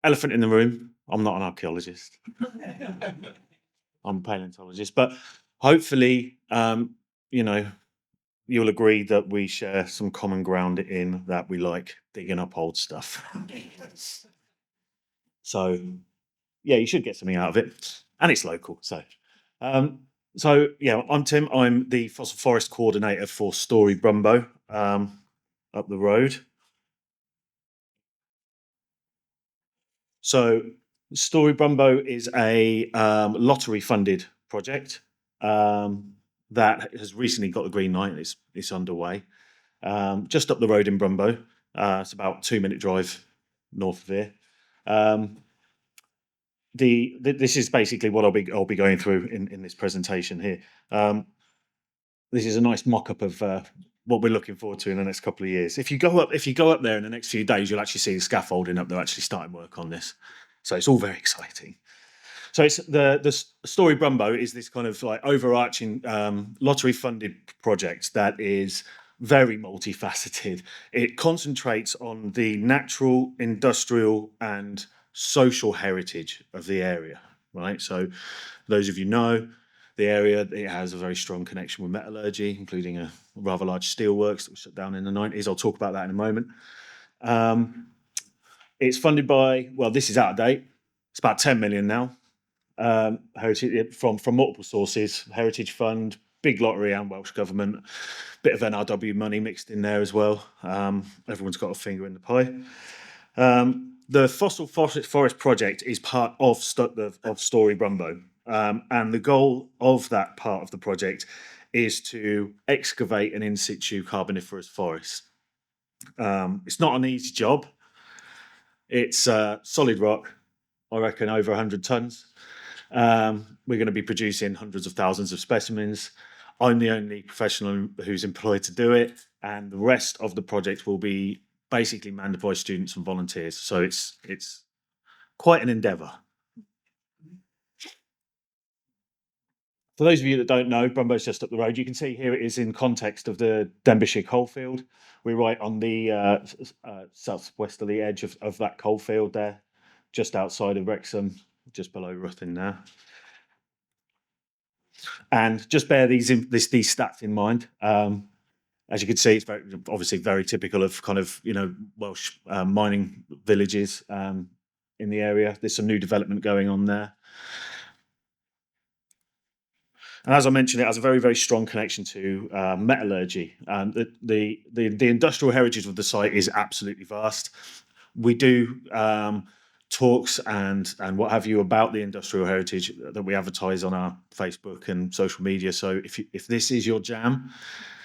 elephant in the room. I'm not an archaeologist. I'm a paleontologist, but hopefully, you know, you'll agree that we share some common ground in that we like digging up old stuff. So, yeah, you should get something out of it, and it's local. Um, so yeah, I'm Tim. I'm the fossil forest coordinator for Story Brumbo up the road. So, Story Brumbo is a lottery funded project that has recently got the green light. It's underway just up the road in Brymbo. It's about a 2-minute drive north of here. Um, this is basically what I'll be going through in this presentation here. This is a nice mock-up of what we're looking forward to in the next couple of years. If you go up there in the next few days, you'll actually see the scaffolding up there actually starting work on this. So it's all very exciting. So it's the Story Brumbo is this kind of like overarching lottery funded project that is very multifaceted. It concentrates on the natural, industrial, and social heritage of the area. Right. So those of you know the area, it has a very strong connection with metallurgy, including a rather large steelworks that was shut down in the 90s. I'll talk about that in a moment. It's funded by, well, this is out of date. It's about 10 million now. Heritage from multiple sources, Heritage Fund, big lottery, and Welsh Government. Bit of NRW money mixed in there as well. Everyone's got a finger in the pie. The Fossil Forest Project is part of Story Brumbo, and the goal of that part of the project is to excavate an in situ carboniferous forest. It's not an easy job. It's solid rock, I reckon over 100 tons. We're going to be producing hundreds of thousands of specimens. I'm the only professional who's employed to do it, and the rest of the project will be basically manned by students and volunteers. So it's quite an endeavour. For those of you that don't know, Brumbo's just up the road. You can see here it is in context of the Denbighshire coalfield. We're right on the southwesterly edge of that coalfield there, just outside of Wrexham, just below Ruthin there. And just bear these stats in mind. As you can see, it's obviously very typical of kind of Welsh mining villages in the area. There's some new development going on there. And as I mentioned, it has a very, very strong connection to metallurgy. The industrial heritage of the site is absolutely vast. We do talks and what have you about the industrial heritage that we advertise on our Facebook and social media. So if this is your jam,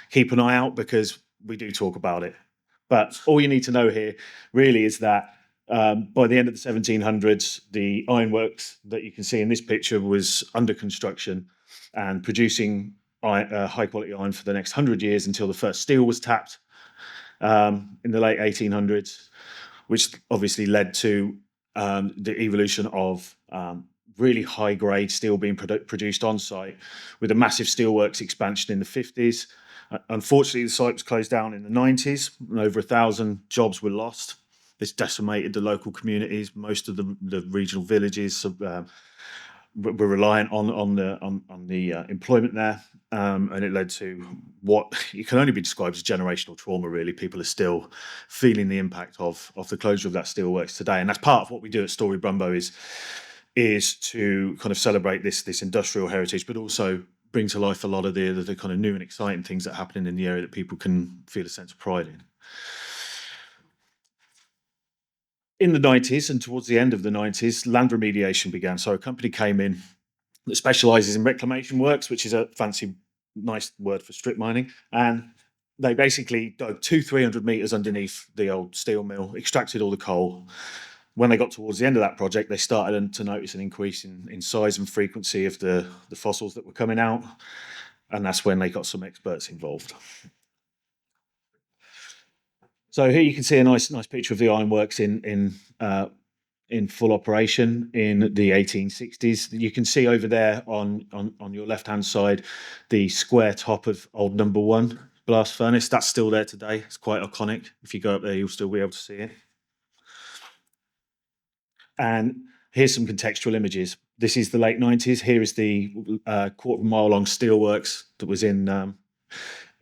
keep an eye out because we do talk about it. But all you need to know here really is that by the end of the 1700s, the ironworks that you can see in this picture was under construction and producing high quality iron for the next 100 years until the first steel was tapped in the late 1800s, which obviously led to the evolution of really high grade steel being produced on site, with a massive steelworks expansion in the 50s. Unfortunately, the site was closed down in the 90s and over 1,000 jobs were lost. This decimated the local communities. Most of the regional villages were reliant on the employment there, and it led to what it can only be described as generational trauma. Really, people are still feeling the impact of the closure of that steelworks today, and that's part of what we do at Story Brumbo is to kind of celebrate this industrial heritage, but also bring to life a lot of the kind of new and exciting things that are happening in the area that people can feel a sense of pride in. In the 90s and towards the end of the 90s, land remediation began. So a company came in that specialises in reclamation works, which is a fancy, nice word for strip mining. And they basically dug 200-300 metres underneath the old steel mill, extracted all the coal. When they got towards the end of that project, they started to notice an increase in size and frequency of the fossils that were coming out. And that's when they got some experts involved. So here you can see a nice picture of the ironworks in full operation in the 1860s. You can see over there on your left-hand side the square top of old number 1 blast furnace. That's still there today. It's quite iconic. If you go up there, you'll still be able to see it. And here's some contextual images. This is the late 90s. Here is the quarter of a mile long steelworks that was in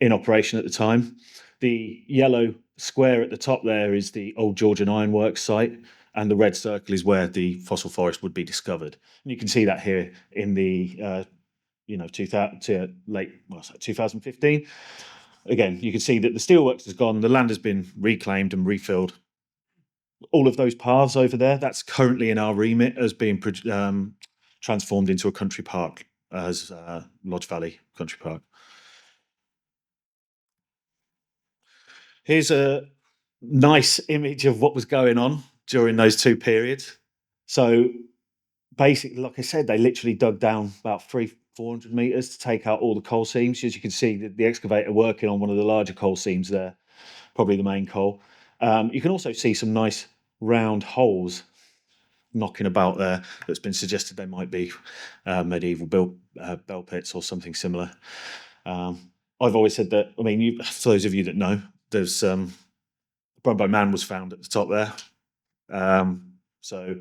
operation at the time. The yellow square at the top there is the old Georgian ironworks site, and the red circle is where the fossil forest would be discovered. And you can see that here in the 2000 to late 2015. Again, you can see that the steelworks has gone, the land has been reclaimed and refilled. All of those paths over there, that's currently in our remit as being transformed into a country park as Lodge Valley Country Park. Here's a nice image of what was going on during those two periods. So basically, like I said, they literally dug down about 400 meters to take out all the coal seams. As you can see, the excavator working on one of the larger coal seams there, probably the main coal. You can also see some nice round holes knocking about there that's been suggested they might be medieval bell pits or something similar. I've always said that, I mean, for those of you that know, there's Brymbo Man was found at the top there. So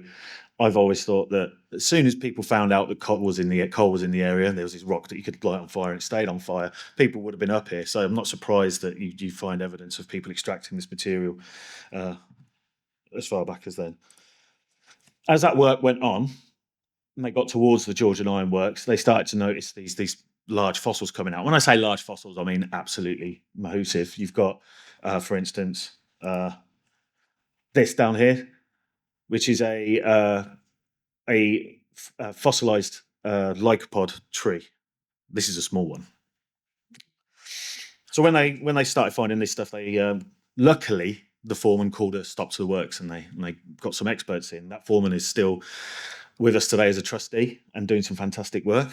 I've always thought that as soon as people found out that coal was in the area, and there was this rock that you could light on fire and it stayed on fire, people would have been up here. So I'm not surprised that you find evidence of people extracting this material as far back as then. As that work went on, and they got towards the Georgian ironworks, they started to notice these large fossils coming out. When I say large fossils, I mean absolutely massive. You've got, for instance, this down here, which is a fossilized lycopod tree. This is a small one. So when they started finding this stuff, they luckily the foreman called a stop to the works, and they got some experts in. That foreman is still with us today as a trustee and doing some fantastic work.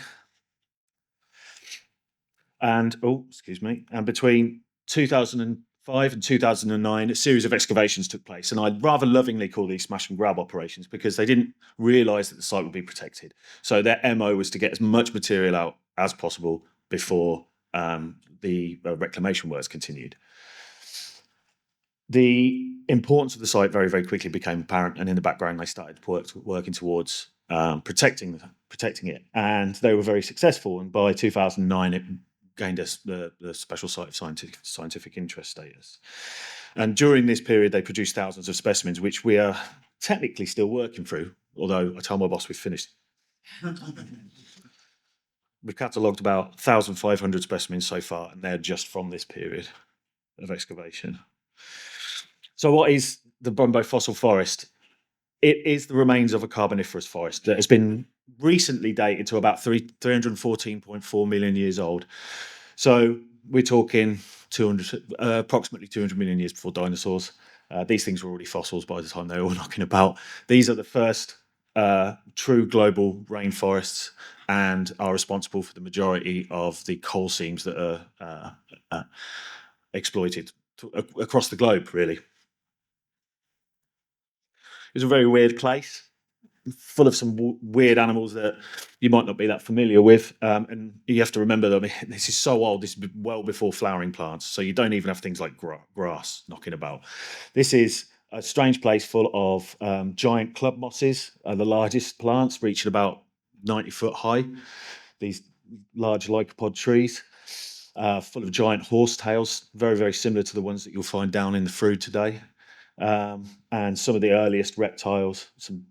And and between 2005 and 2009, a series of excavations took place, and I rather lovingly call these smash and grab operations because they didn't realise that the site would be protected. So their MO was to get as much material out as possible before the reclamation works continued. The importance of the site very, very quickly became apparent, and in the background they started working towards protecting it, and they were very successful. And by 2009, it gained us the special site of scientific interest status. And during this period, they produced thousands of specimens, which we are technically still working through. Although I told my boss we've finished. We've catalogued about 1,500 specimens so far, and they're just from this period of excavation. So what is the Brymbo fossil forest? It is the remains of a Carboniferous forest that has been recently dated to about 314.4 million years old. So we're talking approximately 200 million years before dinosaurs. These things were already fossils by the time they were all knocking about. These are the first true global rainforests and are responsible for the majority of the coal seams that are exploited across the globe, really. It was a very weird place, full of some weird animals that you might not be that familiar with. And you have to remember that, I mean, this is so old. This is well before flowering plants. So you don't even have things like grass knocking about. This is a strange place full of giant club mosses, the largest plants, reaching about 90 foot high. These large lycopod trees, full of giant horsetails, very, very similar to the ones that you'll find down in the Frood today. And some of the earliest reptiles, some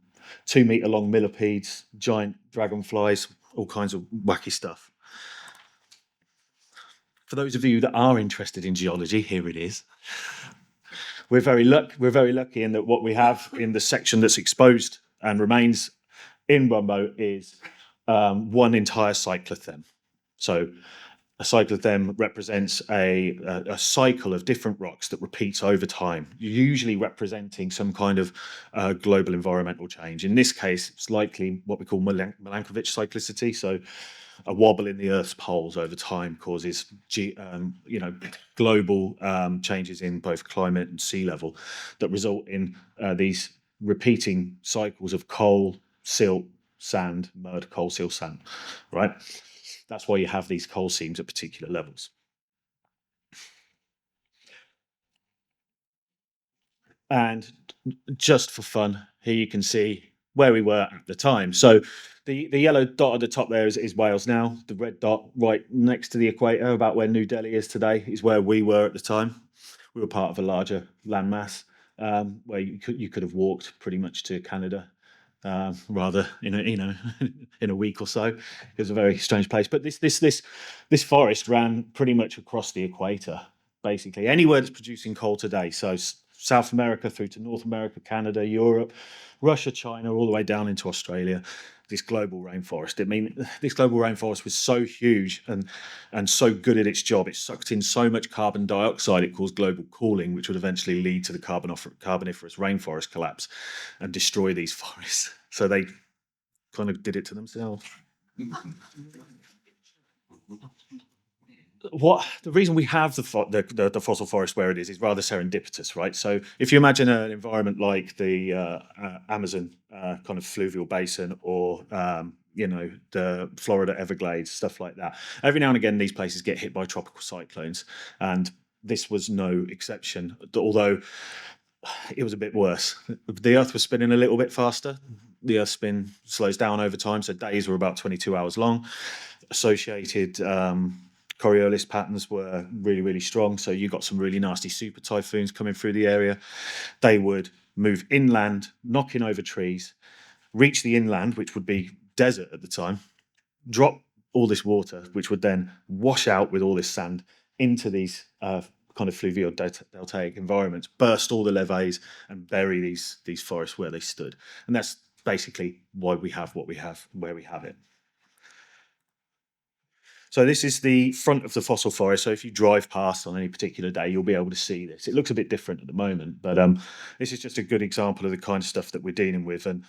2 meter long millipedes, giant dragonflies, all kinds of wacky stuff. For those of you that are interested in geology, here it is. We're very lucky in that what we have in the section that's exposed and remains in Brymbo is one entire cyclothem. So a cyclothem represents a cycle of different rocks that repeats over time, usually representing some kind of global environmental change. In this case, it's likely what we call Milankovitch cyclicity. So a wobble in the Earth's poles over time causes global changes in both climate and sea level that result in these repeating cycles of coal, silt, sand, mud, coal, silt, sand, right? That's why you have these coal seams at particular levels. And just for fun, here you can see where we were at the time. So the yellow dot at the top there is Wales now. The red dot right next to the equator, about where New Delhi is today, is where we were at the time. We were part of a larger landmass where you could have walked pretty much to Canada, rather in a in a week or so. It was a very strange place. But this forest ran pretty much across the equator, basically anywhere that's producing coal today. So South America through to North America, Canada, Europe, Russia, China, all the way down into Australia. This global rainforest. I mean, this global rainforest was so huge and so good at its job. It sucked in so much carbon dioxide it caused global cooling, which would eventually lead to the carboniferous rainforest collapse and destroy these forests. So they kind of did it to themselves. What the reason we have the fossil forest where it is rather serendipitous, right? So if you imagine an environment like the Amazon kind of fluvial basin, or the Florida Everglades, stuff like that. Every now and again, these places get hit by tropical cyclones, and this was no exception. Although it was a bit worse. The Earth was spinning a little bit faster. The Earth spin slows down over time, so days were about 22 hours long. Associated Coriolis patterns were really, really strong. So you got some really nasty super typhoons coming through the area. They would move inland, knocking over trees, reach the inland, which would be desert at the time, drop all this water, which would then wash out with all this sand into these kind of fluvial deltaic environments, burst all the levees and bury these forests where they stood. And that's basically why we have what we have, where we have it. So this is the front of the fossil forest. So if you drive past on any particular day, you'll be able to see this. It looks a bit different at the moment, but this is just a good example of the kind of stuff that we're dealing with, and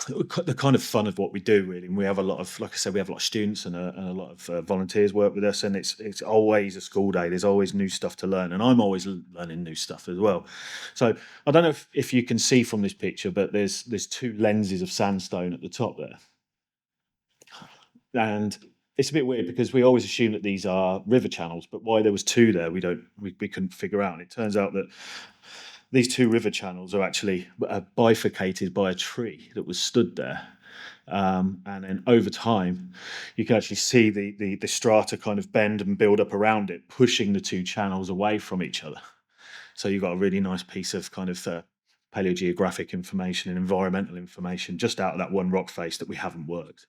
the kind of fun of what we do, really. And we have a lot of, like I said, we have a lot of students and a lot of volunteers work with us, and it's always a school day. There's always new stuff to learn, and I'm always learning new stuff as well. So I don't know if you can see from this picture, but there's two lenses of sandstone at the top there, and it's a bit weird because we always assume that these are river channels, but why there was two there, we couldn't figure out. And it turns out that these two river channels are actually bifurcated by a tree that was stood there. And then over time, you can actually see the strata kind of bend and build up around it, pushing the two channels away from each other. So you've got a really nice piece of kind of paleogeographic information and environmental information just out of that one rock face that we haven't worked.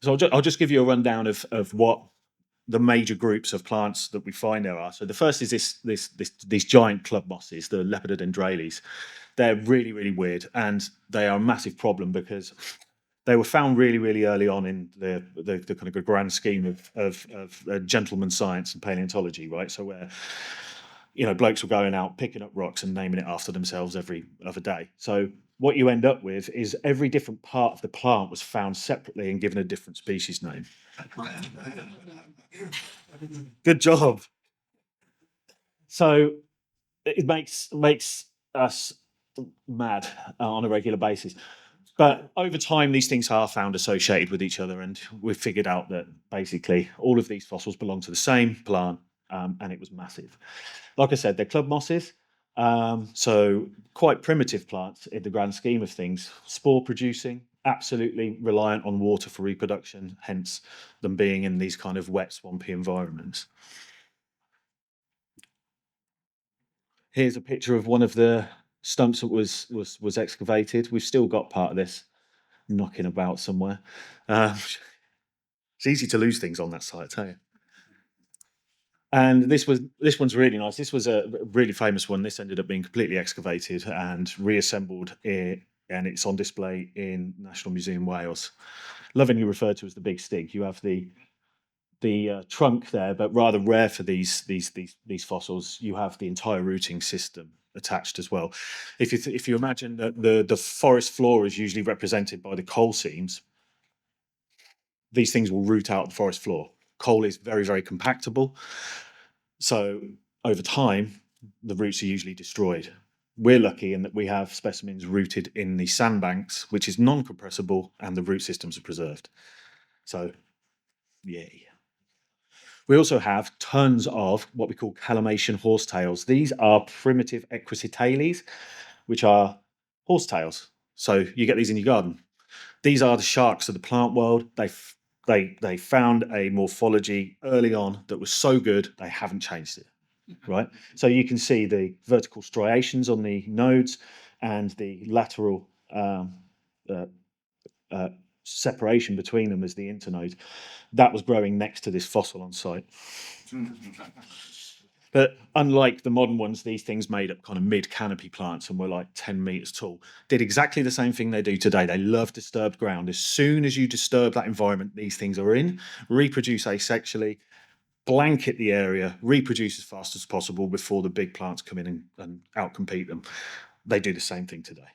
So I'll just give you a rundown of what the major groups of plants that we find there are. So the first is these giant club mosses, the Lepidodendrales. They're really, really weird, and they are a massive problem because they were found really, really early on in the kind of grand scheme of gentleman science and paleontology, right? So where blokes were going out picking up rocks and naming it after themselves every other day. So what you end up with is every different part of the plant was found separately and given a different species name. Good job. So it makes us mad on a regular basis. But over time, these things are found associated with each other, and we've figured out that basically all of these fossils belong to the same plant, and it was massive. Like I said, they're club mosses, so quite primitive plants in the grand scheme of things, spore producing, absolutely reliant on water for reproduction, hence them being in these kind of wet, swampy environments. Here's a picture of one of the stumps that was excavated. We've still got part of this knocking about somewhere. It's easy to lose things on that site, I tell you. And this one's really nice. This was a really famous one. This ended up being completely excavated and reassembled, and it's on display in National Museum Wales. Lovingly referred to as the Big Stick. You have the trunk there, but rather rare for these fossils, you have the entire rooting system attached as well. If you imagine that the forest floor is usually represented by the coal seams, these things will root out the forest floor. Coal is very, very compactable, so over time the roots are usually destroyed. We're lucky in that we have specimens rooted in the sandbanks, which is non-compressible, and the root systems are preserved. So, yay. We also have tons of what we call calamation horsetails. These are primitive equisitales, which are horsetails. So you get these in your garden. These are the sharks of the plant world. They found a morphology early on that was so good they haven't changed it. Right. So you can see the vertical striations on the nodes and the lateral uh, uh, separation between them as the internode. That was growing next to this fossil on site. But unlike the modern ones, these things made up kind of mid-canopy plants and were like 10 meters tall. Did exactly the same thing they do today. They love disturbed ground. As soon as you disturb that environment these things are in, reproduce asexually, blanket the area, reproduce as fast as possible before the big plants come in and outcompete them. They do the same thing today.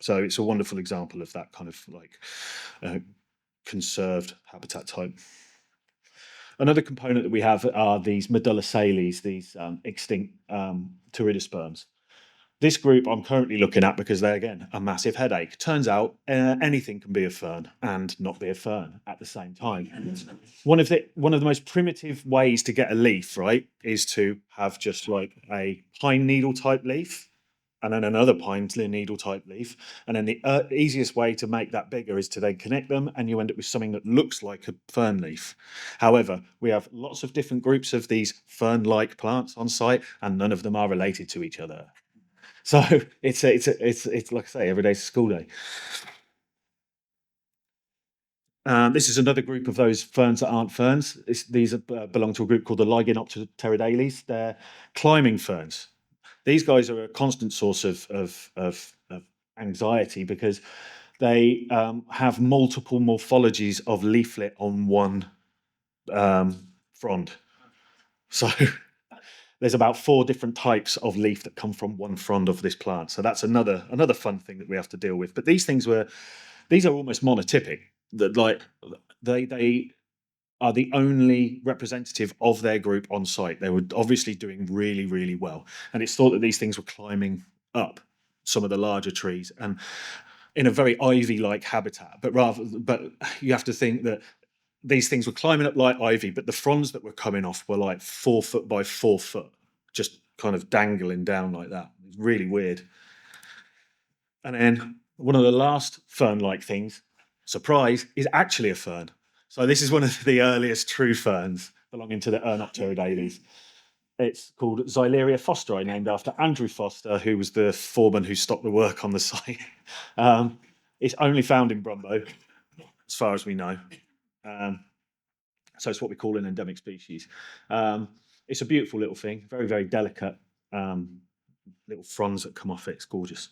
So it's a wonderful example of that kind of like conserved habitat type. Another component that we have are these medulla sales, these extinct pteridosperms. This group I'm currently looking at because they're, again, a massive headache. Turns out anything can be a fern and not be a fern at the same time. One of the most primitive ways to get a leaf, right, is to have just like a pine needle type leaf and then another pine needle type leaf. And then the easiest way to make that bigger is to then connect them and you end up with something that looks like a fern leaf. However, we have lots of different groups of these fern-like plants on site and none of them are related to each other. So it's like I say, every day's a school day. This is another group of those ferns that aren't ferns. These belong to a group called the Lyginopteridales. They're climbing ferns. These guys are a constant source of anxiety because they have multiple morphologies of leaflet on one frond. So there's about 4 different types of leaf that come from one frond of this plant. So that's another fun thing that we have to deal with. But these are almost monotypic. That like they are the only representative of their group on site. They were obviously doing really, really well. And it's thought that these things were climbing up some of the larger trees and in a very ivy-like habitat. But you have to think that these things were climbing up like ivy, but the fronds that were coming off were like 4 foot by 4 foot, just kind of dangling down like that. It's really weird. And then one of the last fern-like things, surprise, is actually a fern. So this is one of the earliest true ferns belonging to the Urnopteridales. It's called Xyleria fosteri, named after Andrew Foster, who was the foreman who stopped the work on the site. It's only found in Brymbo, as far as we know. So it's what we call an endemic species. It's a beautiful little thing, very, very delicate little fronds that come off it. It's gorgeous.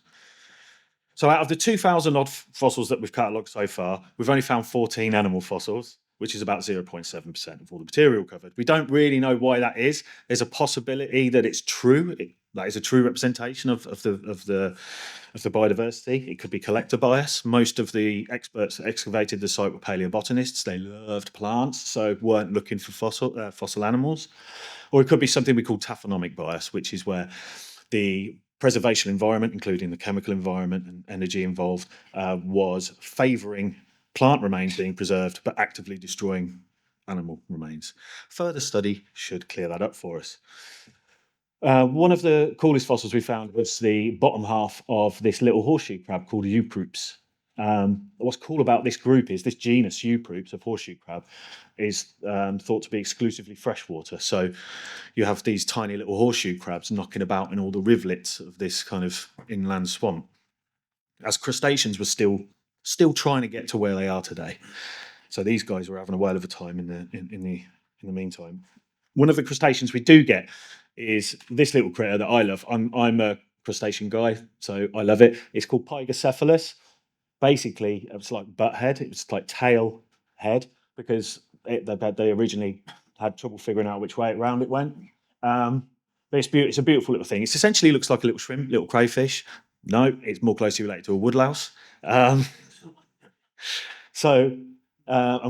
So out of the 2,000 odd fossils that we've catalogued so far, we've only found 14 animal fossils, which is about 0.7% of all the material covered. We don't really know why that is. There's a possibility that it's true. That is a true representation of the biodiversity. It could be collector bias. Most of the experts that excavated the site were paleobotanists. They loved plants, so weren't looking for fossil animals. Or it could be something we call taphonomic bias, which is where the preservation environment, including the chemical environment and energy involved, was favouring plant remains being preserved, but actively destroying animal remains. Further study should clear that up for us. One of the coolest fossils we found was the bottom half of this little horseshoe crab called Euproops. What's cool about this group is this genus Euproops of horseshoe crab is thought to be exclusively freshwater. So you have these tiny little horseshoe crabs knocking about in all the rivulets of this kind of inland swamp, as crustaceans were still trying to get to where they are today. So these guys were having a whale of a time in the meantime. One of the crustaceans we do get is this little critter that I love. I'm a crustacean guy, so I love it. It's called Pygocephalus. Basically, it's like butt head. It's like tail head because they originally had trouble figuring out which way around it went. But it's a beautiful little thing. It essentially looks like a little shrimp, little crayfish. No, it's more closely related to a woodlouse. And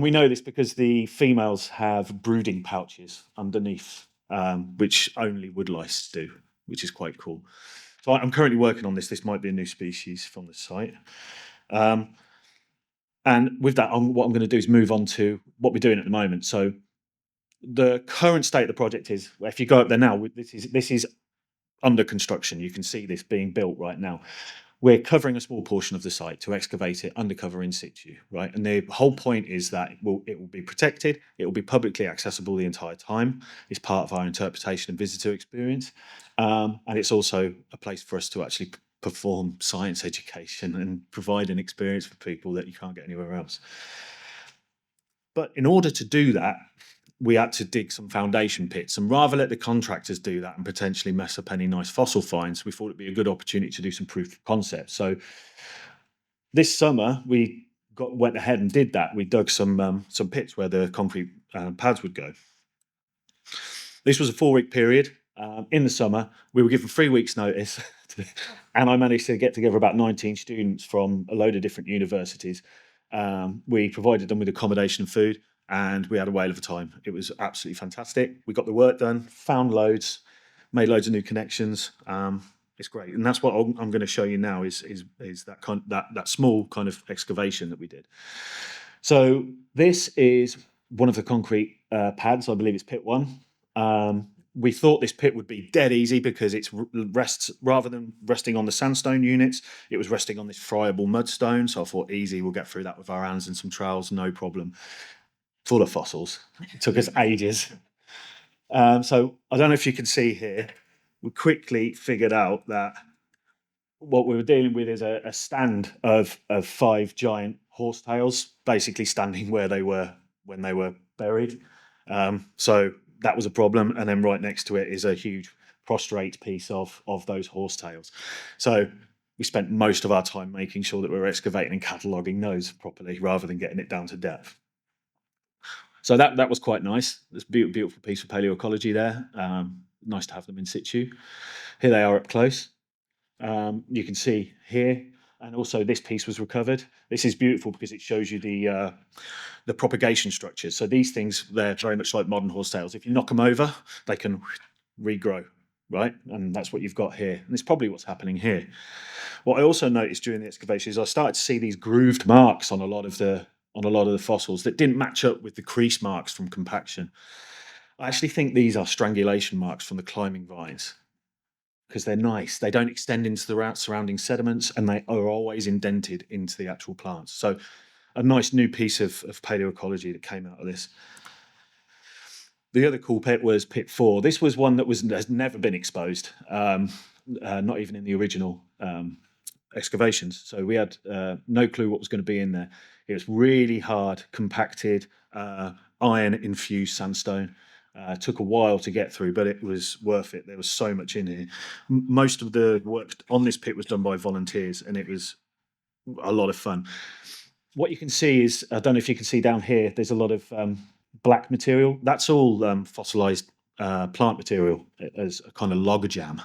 we know this because the females have brooding pouches underneath, which only woodlice do, which is quite cool. So I'm currently working on this. This might be a new species from the site. And with that, what I'm going to do is move on to what we're doing at the moment. So the current state of the project is, if you go up there now, this is under construction. You can see this being built right now. we're covering a small portion of the site to excavate it undercover in situ, right? And the whole point is that it will be protected, it will be publicly accessible the entire time. It's part of our interpretation and visitor experience, and it's also a place for us to actually perform science education and provide an experience for people that you can't get anywhere else. But in order to do that, we had to dig some foundation pits, and rather let the contractors do that and potentially mess up any nice fossil finds, we thought it'd be a good opportunity to do some proof of concept. So this summer we went ahead and did that. We dug some pits where the concrete pads would go. This was a 4-week period. In the summer, we were given 3 weeks' notice, and I managed to get together about 19 students from a load of different universities. We provided them with accommodation and food, and we had a whale of a time. It was absolutely fantastic. We got the work done, found loads, made loads of new connections. It's great, and that's what I'm going to show you now. Is that small kind of excavation that we did. So this is one of the concrete pads. I believe it's pit 1. We thought this pit would be dead easy because it's rests rather than resting on the sandstone units, it was resting on this friable mudstone. So I thought, easy, we'll get through that with our hands and some trowels, no problem. Full of fossils. It took us ages. So I don't know if you can see here, we quickly figured out that what we were dealing with is a stand of 5 giant horsetails, basically standing where they were when they were buried. So that was a problem, and then right next to it is a huge prostrate piece of those horsetails. So we spent most of our time making sure that we were excavating and cataloguing those properly, rather than getting it down to depth. So that was quite nice. There's a beautiful piece of paleoecology there. Nice to have them in situ. Here they are up close. You can see here, and also this piece was recovered. This is beautiful because it shows you the propagation structures. So these things, they're very much like modern horsetails. If you knock them over, they can regrow, right? And that's what you've got here. And it's probably what's happening here. What I also noticed during the excavation is I started to see these grooved marks on a lot of the fossils that didn't match up with the crease marks from compaction. I actually think these are strangulation marks from the climbing vines, because they're nice. They don't extend into the surrounding sediments, and they are always indented into the actual plants. So a nice new piece of paleoecology that came out of this. The other cool pit was pit 4. This was one that has never been exposed, not even in the original excavations. So we had no clue what was going to be in there. It was really hard, compacted, iron-infused sandstone. Took a while to get through, but it was worth it. There was so much in here. Most of the work on this pit was done by volunteers, and it was a lot of fun. What you can see is, I don't know if you can see down here, there's a lot of black material. That's all fossilized plant material as a kind of log jam.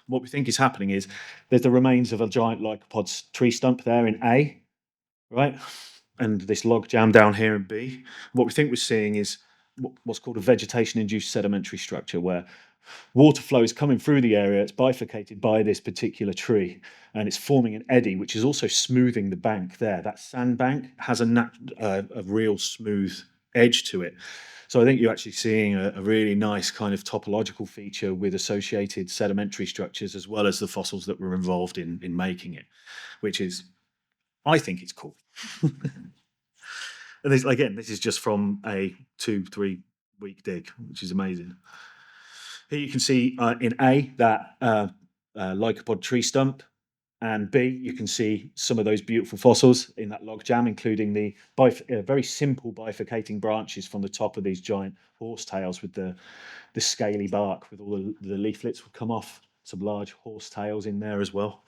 What we think is happening is there's the remains of a giant lycopod tree stump there in A, right? And this log jam down here in B. What we think we're seeing is what's called a vegetation-induced sedimentary structure, where water flow is coming through the area, it's bifurcated by this particular tree, and it's forming an eddy, which is also smoothing the bank there. That sand bank has a real smooth edge to it. So I think you're actually seeing a really nice kind of topological feature with associated sedimentary structures, as well as the fossils that were involved in making it, which is, I think it's cool. And this is just from a 2-3 week dig, which is amazing. Here you can see in A that lycopod tree stump, and B you can see some of those beautiful fossils in that log jam, including the very simple bifurcating branches from the top of these giant horsetails with the scaly bark, with all the leaflets would come off. Some large horsetails in there as well.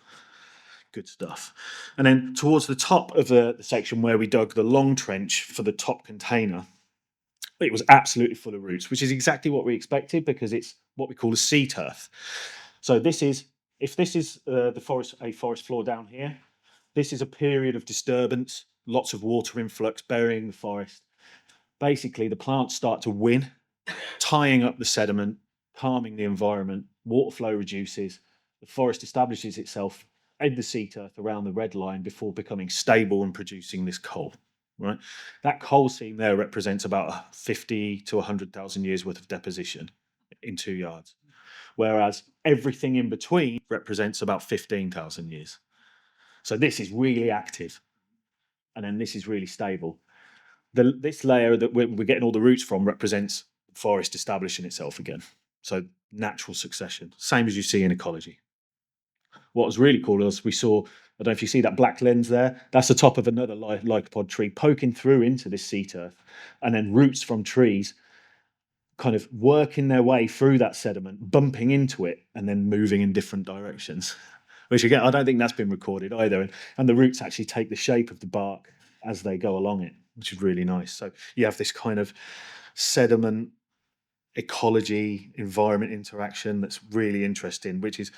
Good stuff. And then towards the top of the section where we dug the long trench for the top container, it was absolutely full of roots, which is exactly what we expected, because it's what we call a sea turf. So if this is a forest floor down here, this is a period of disturbance, lots of water influx burying the forest. Basically, the plants start to win, tying up the sediment, calming the environment, water flow reduces, the forest establishes itself in the sea turf around the red line before becoming stable and producing this coal. Right, that coal seam there represents about 50 to 100,000 years worth of deposition in 2 yards. whereas everything in between represents about 15,000 years. So this is really active, and then this is really stable. This layer that we're getting all the roots from represents forest establishing itself again. So natural succession, same as you see in ecology. What was really cool was we saw, I don't know if you see that black lens there, that's the top of another lycopod tree poking through into this sea turf, and then roots from trees kind of working their way through that sediment, bumping into it, and then moving in different directions. Which again, I don't think that's been recorded either. And the roots actually take the shape of the bark as they go along it, which is really nice. So you have this kind of sediment ecology environment interaction that's really interesting, which is,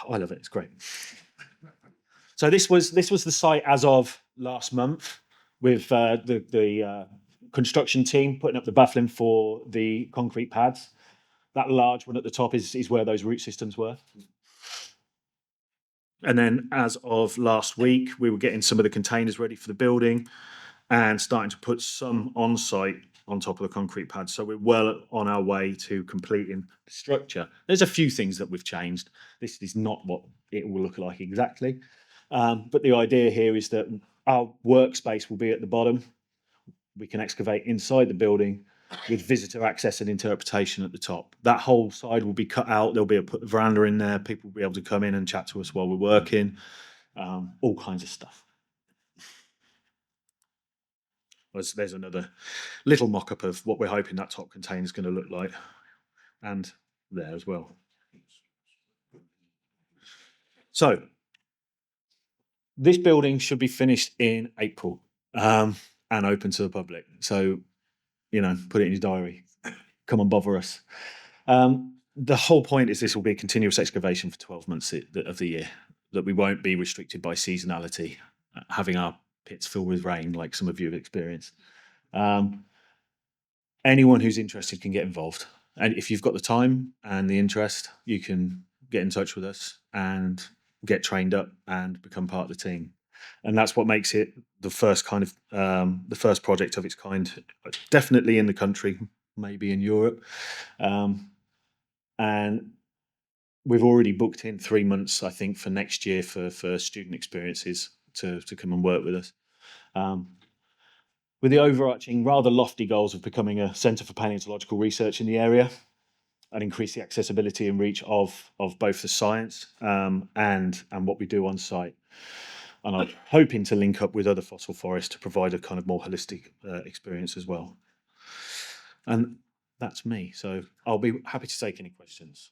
I love it. It's great. So this was the site as of last month, with the construction team putting up the baffling for the concrete pads. That large one at the top is where those root systems were. And then as of last week, we were getting some of the containers ready for the building and starting to put some on site on top of the concrete pads. So we're well on our way to completing the structure. There's a few things that we've changed. This is not what it will look like exactly. But the idea here is that our workspace will be at the bottom. We can excavate inside the building with visitor access and interpretation at the top. That whole side will be cut out. There'll be a veranda in there. People will be able to come in and chat to us while we're working. All kinds of stuff. There's another little mock-up of what we're hoping that top container is going to look like, and there as well. So this building should be finished in April and open to the public. So, put it in your diary. Come and bother us. The whole point is this will be a continuous excavation for 12 months of the year, that we won't be restricted by seasonality, having our pits filled with rain like some of you have experienced. Anyone who's interested can get involved. And if you've got the time and the interest, you can get in touch with us and get trained up and become part of the team. And that's what makes it the first kind of the first project of its kind, definitely in the country, maybe in Europe. And we've already booked in 3 months, I think, for next year for student experiences to come and work with us. With the overarching, rather lofty goals of becoming a centre for palaeontological research in the area and increase the accessibility and reach of both the science and what we do on site. And I'm hoping to link up with other fossil forests to provide a kind of more holistic experience as well. And that's me. So I'll be happy to take any questions.